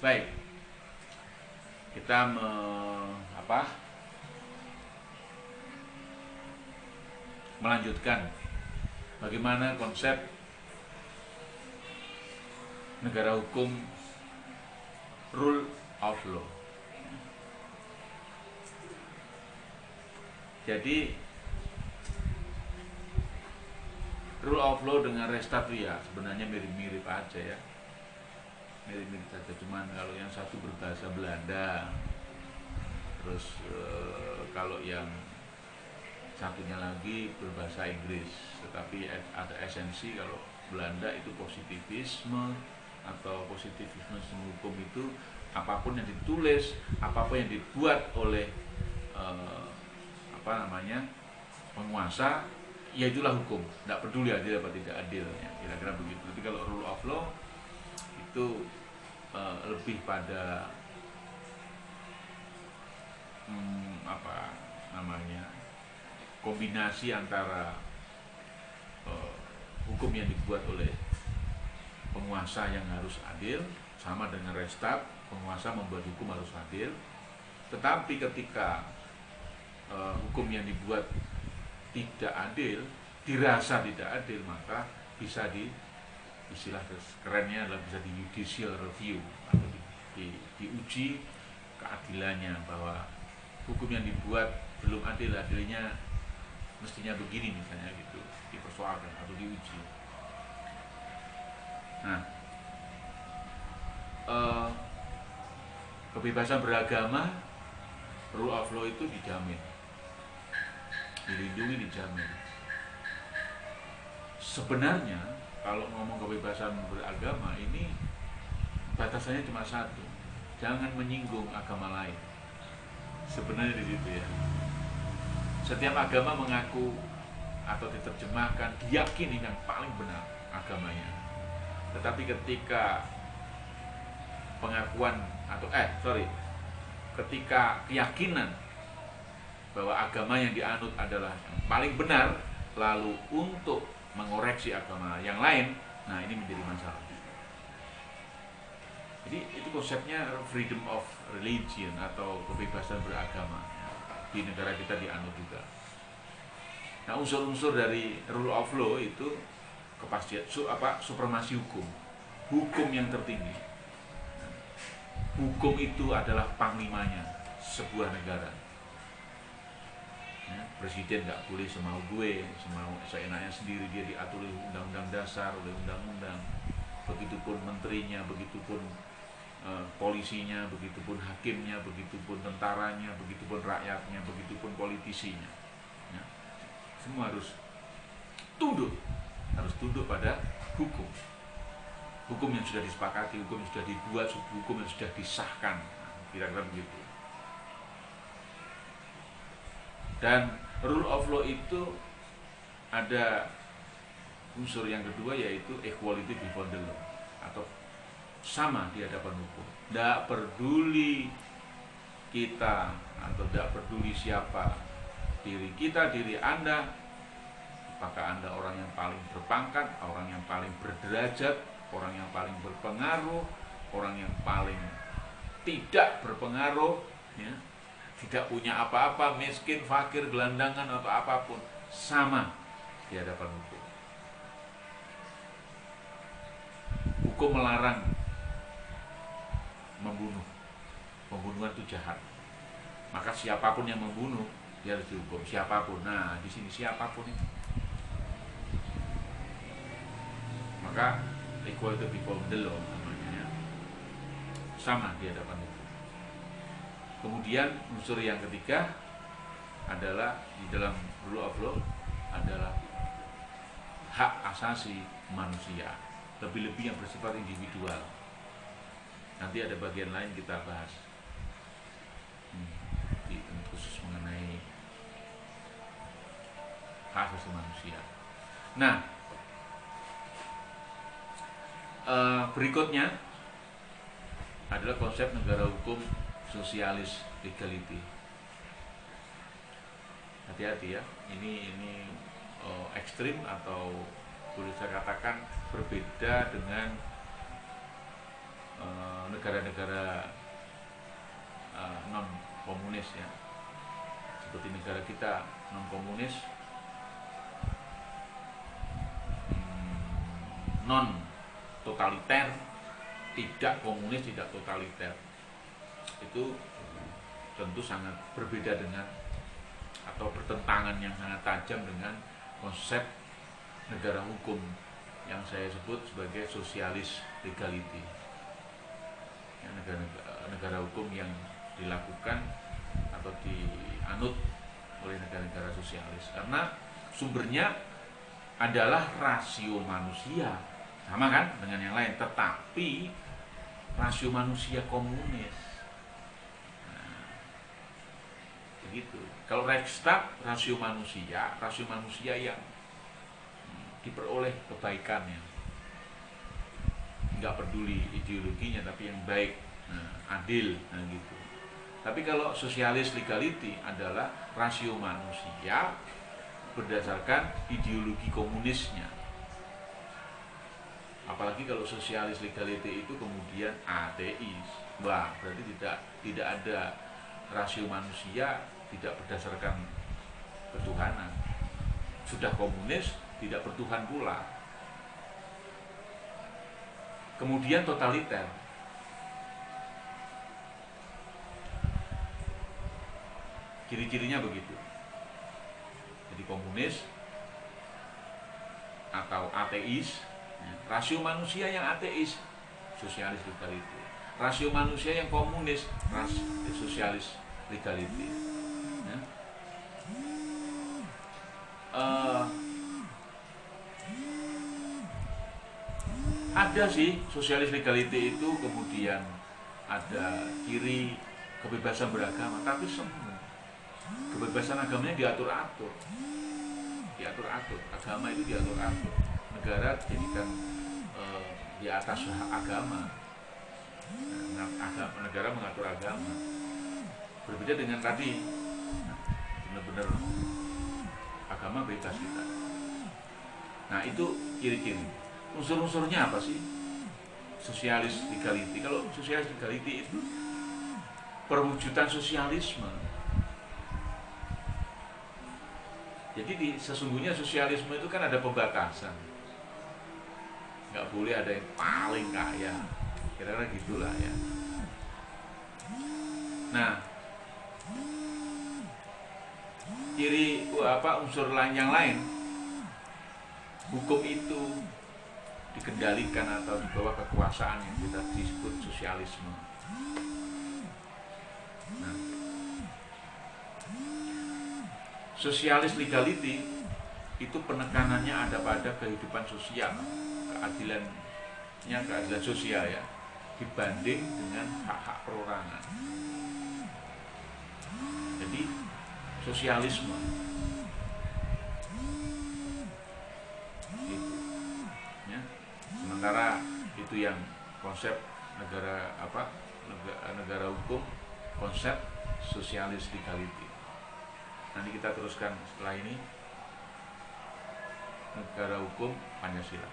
Baik, kita melanjutkan bagaimana konsep negara hukum, rule of law. Jadi rule of law dengan res statute sebenarnya mirip-mirip aja ya, mirip-mirip saja. Cuman kalau yang satu berbahasa Belanda, terus kalau yang satunya lagi berbahasa Inggris. Tetapi ada esensi. Kalau Belanda itu positivisme atau positivisme hukum itu apapun yang ditulis, apapun yang dibuat oleh penguasa, ya itulah hukum. Tidak peduli adil apa tidak adil, ya, kira-kira begitu. Tapi kalau rule of law itu lebih pada kombinasi antara hukum yang dibuat oleh penguasa yang harus adil, sama dengan res stat, penguasa membuat hukum harus adil. Tetapi ketika hukum yang dibuat tidak adil, dirasa tidak adil, maka bisa istilah kerennya adalah bisa di judicial review, atau diuji keadilannya, bahwa hukum yang dibuat belum adilnya mestinya begini misalnya gitu, dipersoalkan atau diuji. Nah, kebebasan beragama, rule of law itu dijamin, dilindungi, dijamin. Sebenarnya kalau ngomong kebebasan beragama ini batasannya cuma satu, jangan menyinggung agama lain. Sebenarnya di situ ya. Setiap agama mengaku atau diterjemahkan diyakini yang paling benar agamanya. Tetapi ketika ketika keyakinan bahwa agama yang dianut adalah yang paling benar, lalu untuk mengoreksi agama yang lain, nah ini menjadi masalah. Jadi itu konsepnya freedom of religion atau kebebasan beragama. Di negara kita dianut juga. Nah, unsur-unsur dari rule of law itu kepastian, supremasi hukum yang tertinggi. Hukum itu adalah panglimanya sebuah negara. Ya, presiden nggak boleh semau seenaknya sendiri, dia diatur oleh undang-undang dasar, oleh undang-undang. Begitupun menterinya, begitupun polisinya, begitupun hakimnya, begitupun tentaranya, begitupun rakyatnya, begitupun politisinya. Ya. Semua harus tunduk pada hukum. Hukum yang sudah disepakati, hukum yang sudah dibuat, hukum yang sudah disahkan. Nah, kira-kira begitu. Dan rule of law itu ada unsur yang kedua, yaitu equality before the law, atau sama di hadapan hukum. Tidak peduli kita atau tidak peduli siapa, diri kita, diri Anda, apakah Anda orang yang paling berpangkat, orang yang paling berderajat, orang yang paling berpengaruh, orang yang paling tidak berpengaruh, ya, tidak punya apa-apa, miskin, fakir, gelandangan atau apapun, sama di hadapan hukum. Hukum melarang membunuh. Pembunuhan itu jahat. Maka siapapun yang membunuh, dia harus dihukum. Siapapun. Nah, di sini siapapun itu. Maka equality before the law namanya, sama di hadapan hukum. Kemudian unsur yang ketiga adalah di dalam rule of law adalah hak asasi manusia, lebih-lebih yang bersifat individual. Nanti ada bagian lain kita bahas khusus mengenai hak asasi manusia. Nah, berikutnya adalah konsep negara hukum sosialis legality. Hati-hati ya, ini ekstrim, atau boleh saya katakan berbeda dengan negara-negara non komunis ya, seperti negara kita non komunis, non totaliter, tidak komunis, tidak totaliter, itu tentu sangat berbeda dengan atau bertentangan yang sangat tajam dengan konsep negara hukum yang saya sebut sebagai sosialis legality ya, negara hukum yang dilakukan atau dianut oleh negara-negara sosialis, karena sumbernya adalah rasio manusia, sama kan dengan yang lain, tetapi rasio manusia komunis. Nah, begitu. Kalau Reichstag rasio manusia yang diperoleh kebaikannya, nggak peduli ideologinya, tapi yang baik, adil, gitu. Tapi kalau sosialis legality adalah rasio manusia berdasarkan ideologi komunisnya. Apalagi kalau sosialis legality itu kemudian ateis, wah berarti tidak ada rasio manusia, tidak berdasarkan ketuhanan. Sudah komunis, tidak bertuhan pula. Kemudian totaliter. Ciri-cirinya begitu. Jadi komunis atau ateis, rasio manusia yang ateis, sosialis legality. Rasio manusia yang komunis, sosialis legality. Ya. Ada sih sosialis legality itu kemudian ada ciri kebebasan beragama, tapi semua kebebasan agamanya diatur-atur, agama itu diatur-atur, negara jadikan di atas agama, negara mengatur agama, berbeda dengan tadi, benar-benar agama bebas kita. Nah itu ciri-ciri. Unsur-unsurnya apa sih sosialis legality? Kalau sosialis legality itu perwujudan sosialisme. Jadi sesungguhnya sosialisme itu kan ada pembatasan, nggak boleh ada yang paling kaya, kira-kira gitulah ya. Nah, ciri unsur lain yang lain, hukum itu dikendalikan atau di bawah kekuasaan yang kita disebut sosialisme. Nah, sosialis legality itu penekanannya ada pada kehidupan sosial, keadilan sosial ya, dibanding dengan hak-hak perorangan. Jadi sosialisme gitu, ya. Sementara itu yang konsep negara hukum, konsep sosialis legality. Nanti kita teruskan setelah ini negara hukum Pancasila.